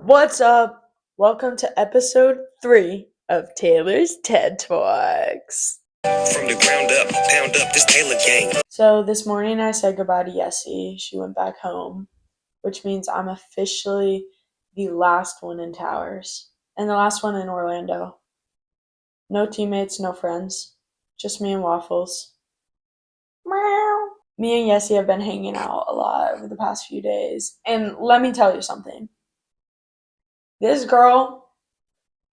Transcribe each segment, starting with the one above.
What's up? Welcome to episode 3 of Taylor's TED Talks. From the ground up, pound up this Taylor gang. So this morning I said goodbye to Yessy. She went back home, which means I'm officially the last one in Towers and the last one in Orlando. No teammates, no friends, just me and Waffles. Meow. Me and Yessy have been hanging out a lot over the past few days, and let me tell you something. This girl,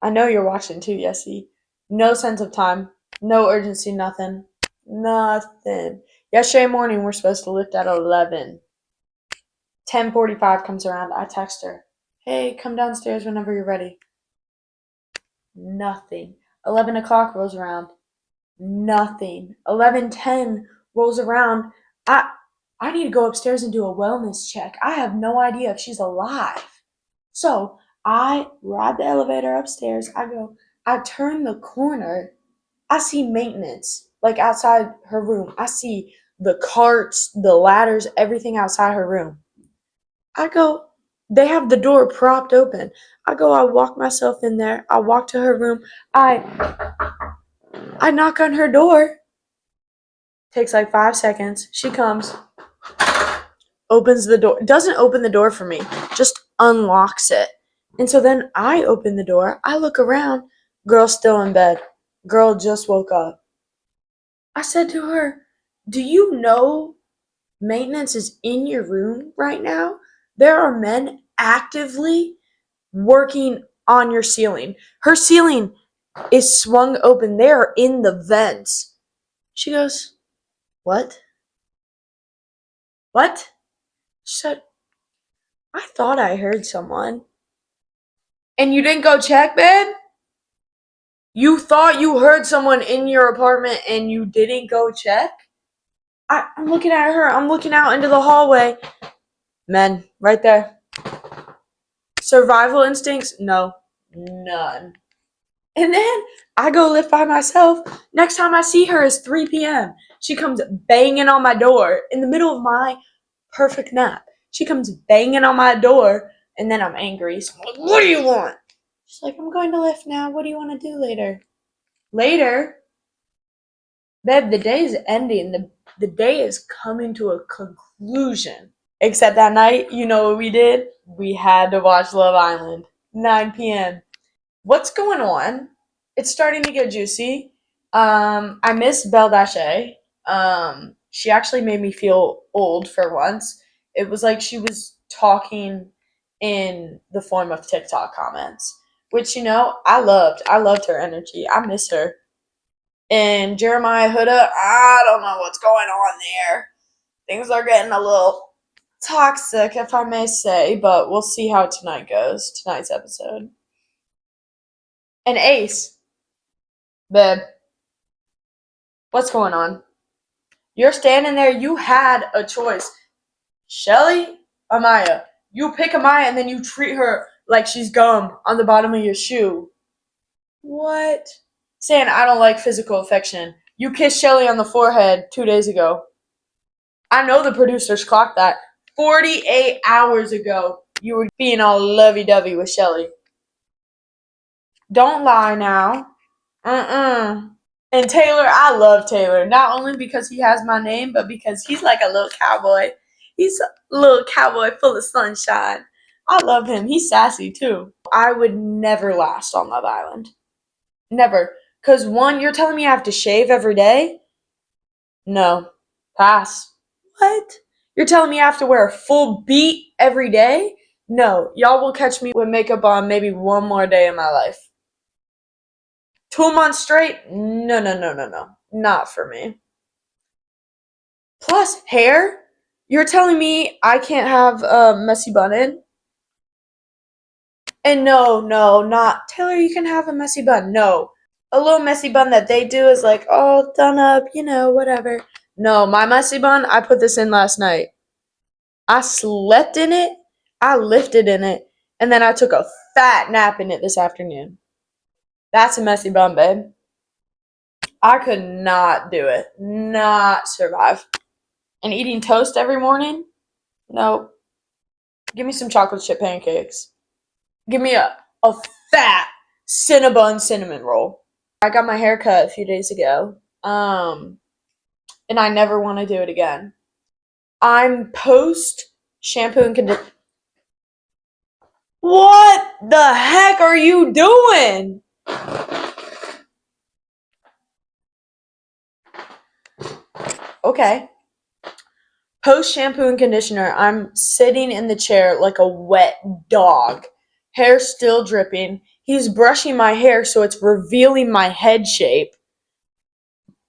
I know you're watching too, Yessy. No sense of time. No urgency, nothing. Nothing. Yesterday morning, we're supposed to lift at 11. 10:45 comes around. I text her. Hey, come downstairs whenever you're ready. Nothing. 11 o'clock rolls around. Nothing. 11:10 rolls around. I need to go upstairs and do a wellness check. I have no idea if she's alive. So I ride the elevator upstairs. I turn the corner. I see maintenance, like outside her room. I see the carts, the ladders, everything outside her room. I go, they have the door propped open. I walk myself in there. I walk to her room. I knock on her door. Takes like 5 seconds. She comes, opens the door. Doesn't open the door for me, just unlocks it. And so then I open the door. I look around. Girl's still in bed. Girl just woke up. I said to her, do you know maintenance is in your room right now? There are men actively working on your ceiling. Her ceiling is swung open. They are in the vents. She goes, what? What? She said, I thought I heard someone. And you didn't go check, babe? You thought you heard someone in your apartment and you didn't go check? I'm looking at her. I'm looking out into the hallway. Men, right there. Survival instincts? No. None. And then I go lift by myself. Next time I see her is 3 p.m. She comes banging on my door in the middle of my perfect nap. She comes banging on my door, and then I'm angry. So I'm like, what do you want? She's like, I'm going to lift now. What do you want to do later? Later? Babe, the day is ending. The day is coming to a conclusion. Except that night, you know what we did? We had to watch Love Island. 9 p.m. What's going on? It's starting to get juicy. I miss Belle Dashe. She actually made me feel old for once. It was like she was talking in the form of TikTok comments, which, I loved. I loved her energy. I miss her. And Jeremiah Huda, I don't know what's going on there. Things are getting a little toxic, if I may say, but we'll see how tonight's episode. And Ace, babe, what's going on? You're standing there, you had a choice. Shelly, Amaya. You pick Amaya and then you treat her like she's gum on the bottom of your shoe. What? Saying I don't like physical affection. You kissed Shelly on the forehead 2 days ago. I know the producers clocked that. 48 hours ago, you were being all lovey-dovey with Shelly. Don't lie now. And Taylor, I love Taylor. Not only because he has my name, but because he's like a little cowboy. He's a little cowboy full of sunshine. I love him. He's sassy too. I would never last on Love Island. Never. Because one, you're telling me I have to shave every day? No. Pass. What? You're telling me I have to wear a full beat every day? No. Y'all will catch me with makeup on maybe one more day in my life. 2 months straight? No. Not for me. Plus, hair? You're telling me I can't have a messy bun in? And no, not Taylor, you can have a messy bun. No. A little messy bun that they do is like all done up, whatever. No, my messy bun, I put this in last night. I slept in it, I lifted in it, and then I took a fat nap in it this afternoon. That's a messy bun, babe. I could not do it. Not survive. And eating toast every morning? Nope. Give me some chocolate chip pancakes. Give me a fat Cinnabon cinnamon roll. I got my hair cut a few days ago. And I never want to do it again. I'm post shampoo and conditioner. What the heck are you doing? Okay. Post shampoo and conditioner, I'm sitting in the chair like a wet dog. Hair still dripping. He's brushing my hair so it's revealing my head shape.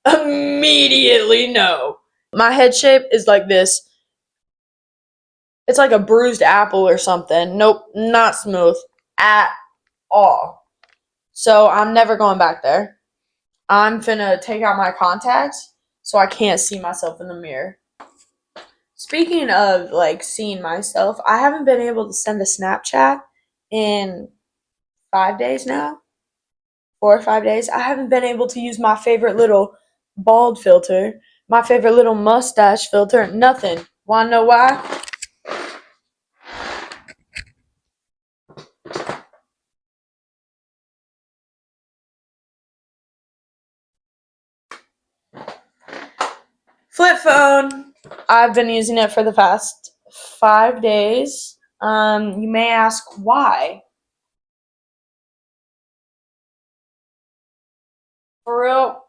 Immediately, no. My head shape is like this. It's like a bruised apple or something. Nope, not smooth at all. So I'm never going back there. I'm finna take out my contacts so I can't see myself in the mirror. Speaking of like seeing myself, I haven't been able to send a Snapchat in 5 days now. 4 or 5 days. I haven't been able to use my favorite little bald filter, my favorite little mustache filter, nothing. Wanna know why? Flip phone. I've been using it for the past 5 days. You may ask why. For real,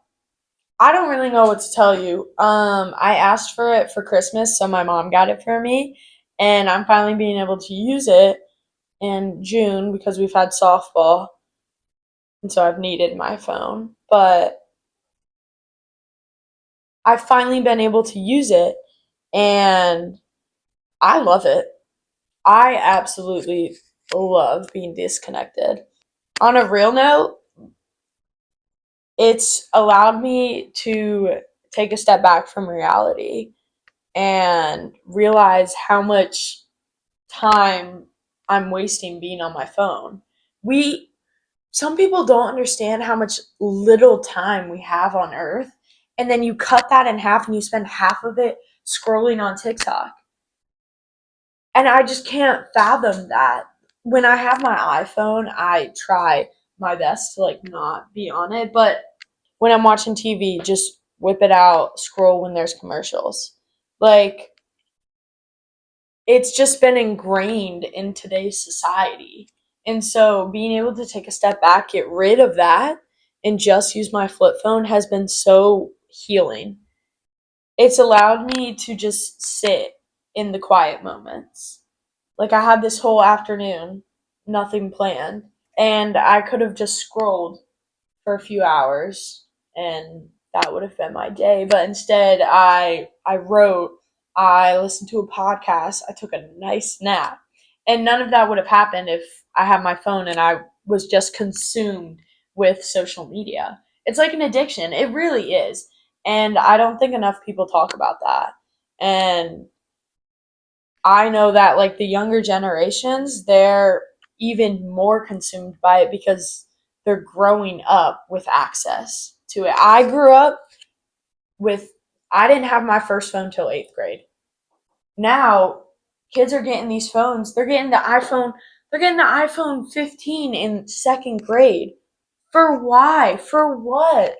I don't really know what to tell you. I asked for it for Christmas, so my mom got it for me, and I'm finally being able to use it in June because we've had softball, and so I've needed my phone. But I've finally been able to use it, and I love it. I absolutely love being disconnected. On a real note, it's allowed me to take a step back from reality and realize how much time I'm wasting being on my phone. We Some people don't understand how much little time we have on earth, and then you cut that in half and you spend half of it scrolling on TikTok. And I just can't fathom that. When I have my iPhone, I try my best to like not be on it, but when I'm watching TV, just whip it out, scroll when there's commercials. Like, it's just been ingrained in today's society. And so being able to take a step back, get rid of that, and just use my flip phone has been so healing. It's allowed me to just sit in the quiet moments. Like, I had this whole afternoon, nothing planned, and I could have just scrolled for a few hours and that would have been my day, but instead I wrote, I listened to a podcast, I took a nice nap, and none of that would have happened if I had my phone and I was just consumed with social media. It's like an addiction, it really is, and I don't think enough people talk about that. And I know that like the younger generations, they're even more consumed by it because they're growing up with access to it. I grew up with I didn't have my first phone till 8th grade. Now kids are getting these phones. They're getting the iPhone 15 in 2nd grade. For why? For what?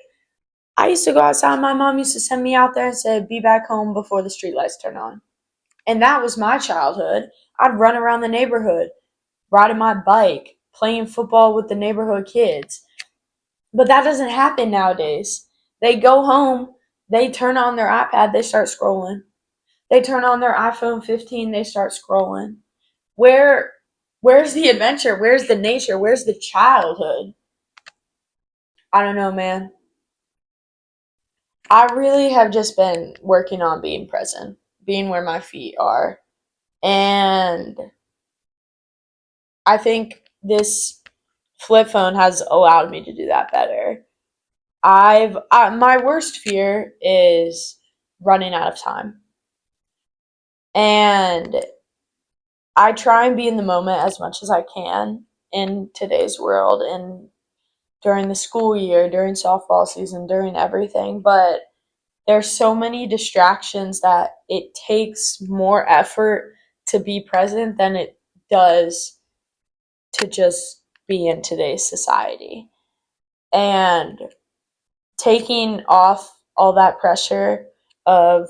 I used to go outside. My mom used to send me out there and say, "Be back home before the streetlights turn on." And that was my childhood. I'd run around the neighborhood, riding my bike, playing football with the neighborhood kids. But that doesn't happen nowadays. They go home, they turn on their iPad, they start scrolling. They turn on their iPhone 15, they start scrolling. Where where's the adventure? Where's the nature? Where's the childhood? I don't know, man. I really have just been working on being present, being where my feet are. And I think this flip phone has allowed me to do that better. My worst fear is running out of time. And I try and be in the moment as much as I can in today's world and during the school year, during softball season, during everything, but there's so many distractions that it takes more effort to be present than it does to just be in today's society. And taking off all that pressure of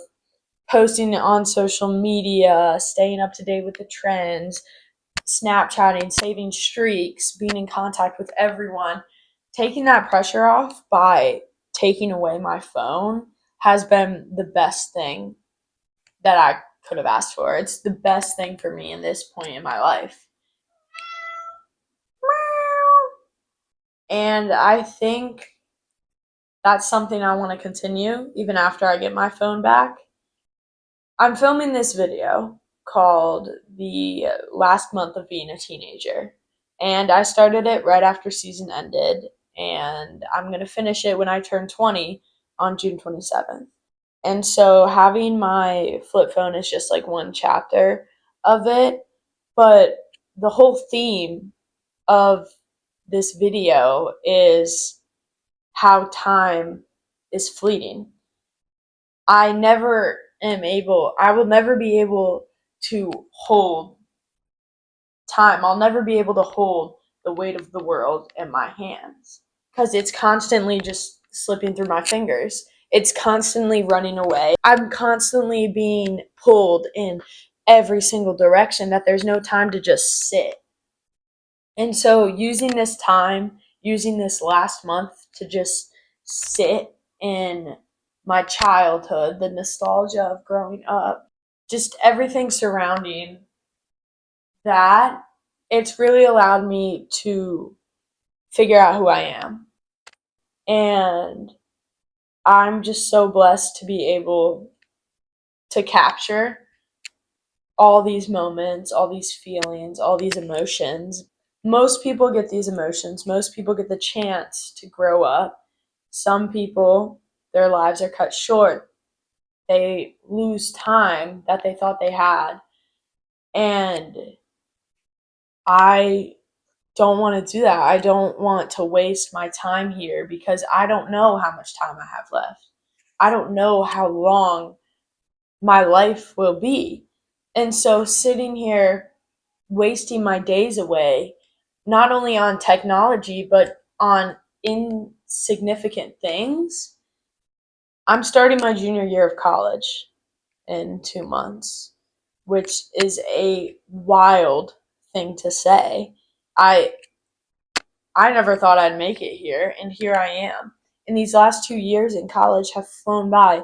posting on social media, staying up to date with the trends, Snapchatting, saving streaks, being in contact with everyone, taking that pressure off by taking away my phone has been the best thing that I could have asked for. It's the best thing for me in this point in my life. And I think that's something I want to continue even after I get my phone back. I'm filming this video called The Last Month of Being a Teenager. And I started it right after season ended. And I'm going to finish it when I turn 20 on June 27th. And so having my flip phone is just like one chapter of it. But the whole theme of this video is how time is fleeting. I will never be able to hold time. I'll never be able to hold the weight of the world in my hands because it's constantly just slipping through my fingers. It's constantly running away. I'm constantly being pulled in every single direction that there's no time to just sit. And so using this last month to just sit in my childhood, the nostalgia of growing up, just everything surrounding that, it's really allowed me to figure out who I am. And I'm just so blessed to be able to capture all these moments, all these feelings, all these emotions. Most people get these emotions. Most people get the chance to grow up. Some people, their lives are cut short. They lose time that they thought they had. And I don't want to do that. I don't want to waste my time here because I don't know how much time I have left. I don't know how long my life will be. And so sitting here wasting my days away, not only on technology, but on insignificant things. I'm starting my junior year of college in 2 months, which is a wild thing to say. I I never thought I'd make it here, and here I am. And these last 2 years in college have flown by.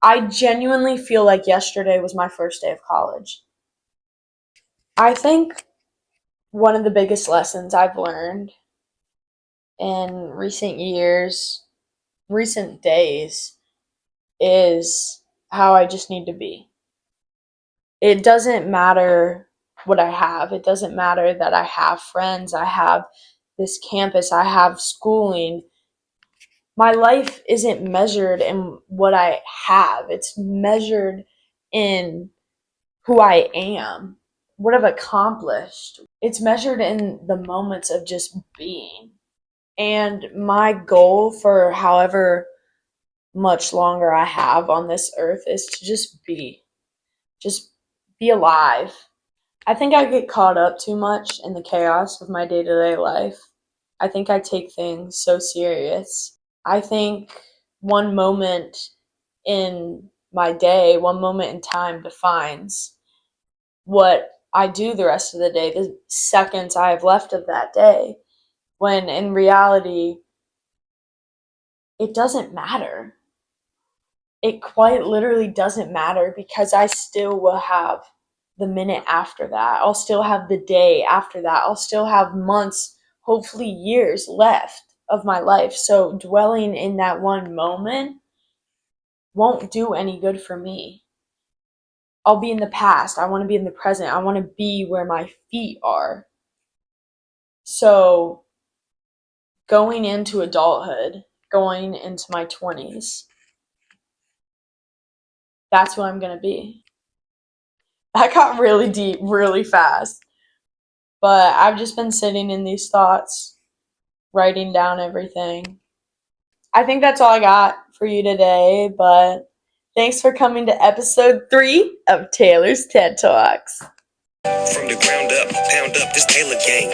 I genuinely feel like yesterday was my first day of college. I think one of the biggest lessons I've learned in recent years, recent days, is how I just need to be. It doesn't matter what I have. It doesn't matter that I have friends, I have this campus, I have schooling. My life isn't measured in what I have, it's measured in who I am, what I've accomplished. It's measured in the moments of just being. And my goal for however much longer I have on this earth is to just be alive. I think I get caught up too much in the chaos of my day to day life. I think I take things so serious. I think one moment in my day, one moment in time defines what I do the rest of the day, the seconds I have left of that day, when in reality, it doesn't matter. It quite literally doesn't matter because I still will have the minute after that. I'll still have the day after that. I'll still have months, hopefully years left of my life. So dwelling in that one moment won't do any good for me. I'll be in the past. I want to be in the present. I want to be where my feet are. So going into adulthood, going into my 20s, that's who I'm going to be. That got really deep really fast. But I've just been sitting in these thoughts, writing down everything. I think that's all I got for you today, but thanks for coming to episode 3 of Taylor's TED Talks. From the ground up, pound up this Taylor gang.